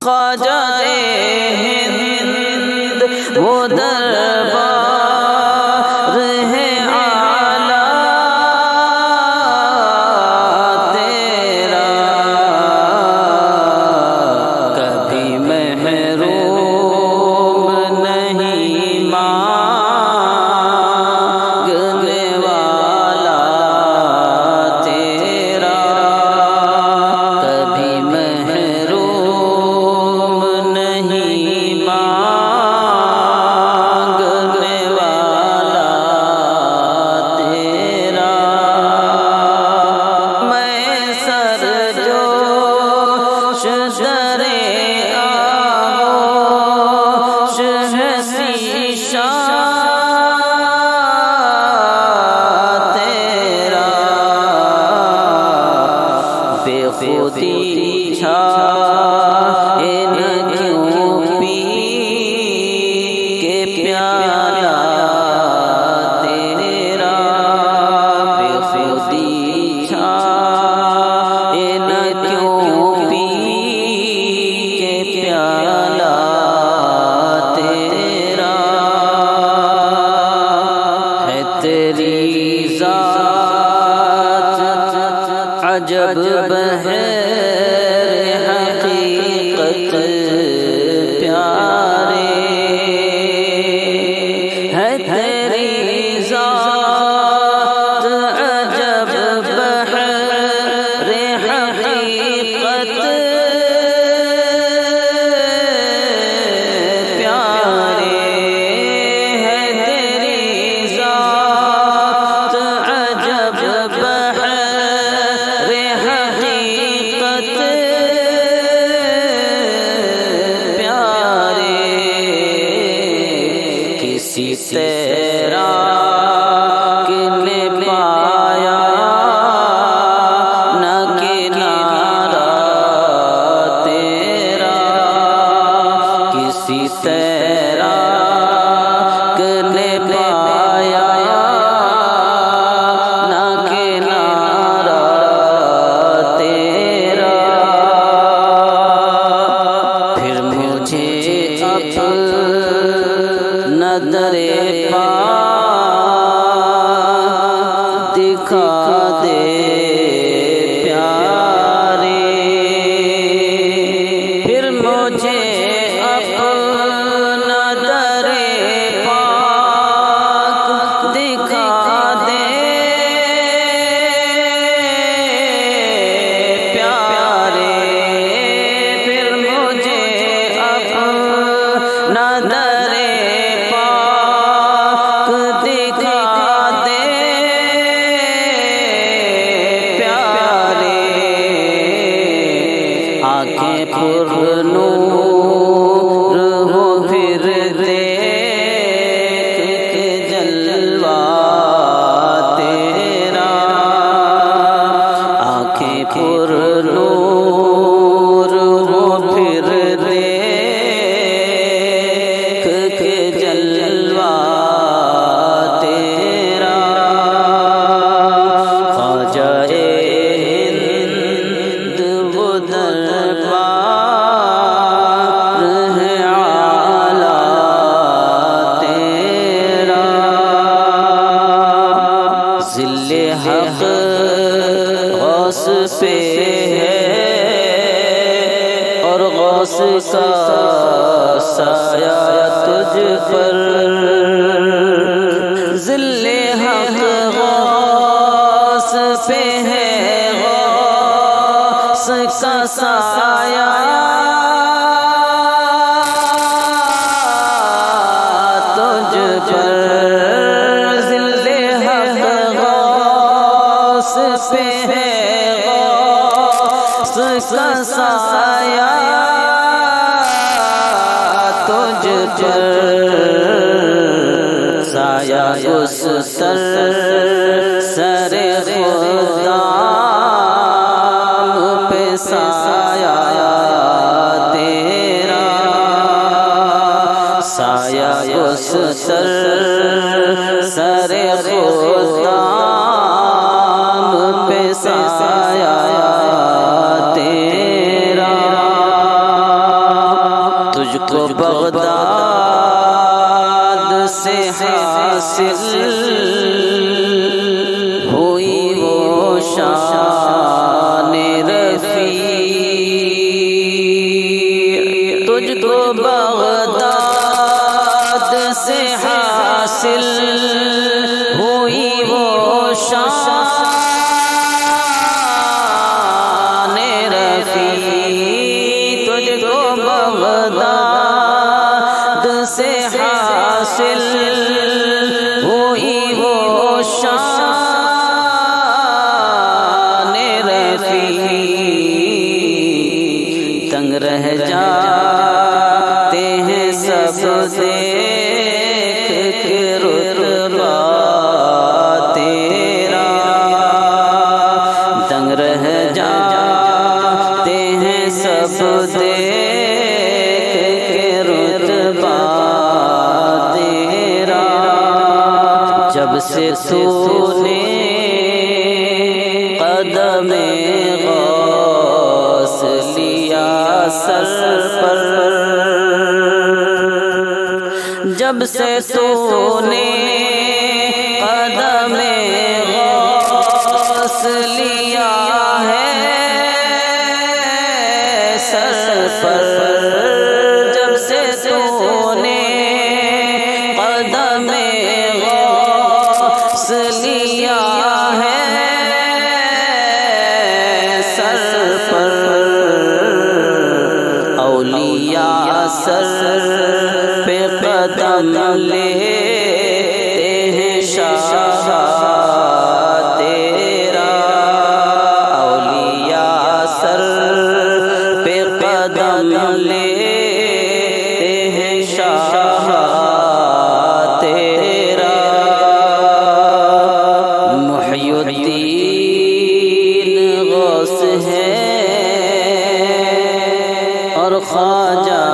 خواجہ ہند وہ دربار ہے اعلیٰ تیرا، کبھی محروم نہیں مانگنے والا تیرا، کبھی محروم نہیں مانگنے والا تیرا، میں سر جوش درے آغوش حسی شان تیرا، بے خودی چھائے نہ کیوں پی کے پیالہ تیرا، بے خودی چھائے نہ کیوں پی کے پیالہ تیرا، ہے تیری ذات عجب بحر حقیقت پیارے، ہے تیری ذات عجب بحر حقیقت پیارے، ہے تیری ذات عجب بحر حقیقت پیارے، کسی تیرا نے پایا نہ کنارہ تیرا، کسی تیرا نے پایا نہ کنارہ تیرا، پھر مجھے اپنا در پاک دکھا دے پیارے، پھر مجھے اپنا در پاک دکھا دے پیارے، پھر مجھے اپنا در پاک دکھا دے پیارے، آنکھیں پر نور ہو پھر دیکھ کے جلوہ تیرا، آنکھیں پر نور ہو پھر دیکھ کے جلوہ تیرا، خواجہ ہند وہ دربار ہے اعلیٰ تیرا، ذل حق غوث پہ ہے اور غوث کا سایہ تجھ پر، ذل حق غوث پہ ہے غوث کا سایہ تجھ پر، ذل حق غوث پہ ہے غوث کا سایہ تجھ پر، سایہ اس سر خدام پہ سایہ تیرا، سایہ اس سر خدام پہ سایہ تیرا، کو بغداد سے حاصل ہوئی وہ شان رفیع، تجھ کو بغداد سے حاصل ہوئی وہ شان رفیع، تجھ کو بغداد سے حاصل ہوئی وہ شان رفیع، تنگ رہ جاتے ہیں سب دیکھ کے رتبہ تیرا، تنگ رہ جاتے ہیں سب دیکھ کے رتبہ تیرا، جب سے تو نے قدم غوث لیا سر پر، جب سے تو نے قدم غوث لیا ہے سر پر، جب سے تو نے قدم غوث لیا ہے سر پر، اولیاء سر پہ قدم لیتے ہیں شاہ تیرا، اولیاء سر پہ قدم لیتے ہیں شاہ تیرا، محی الدین غوث ہے اور خواجہ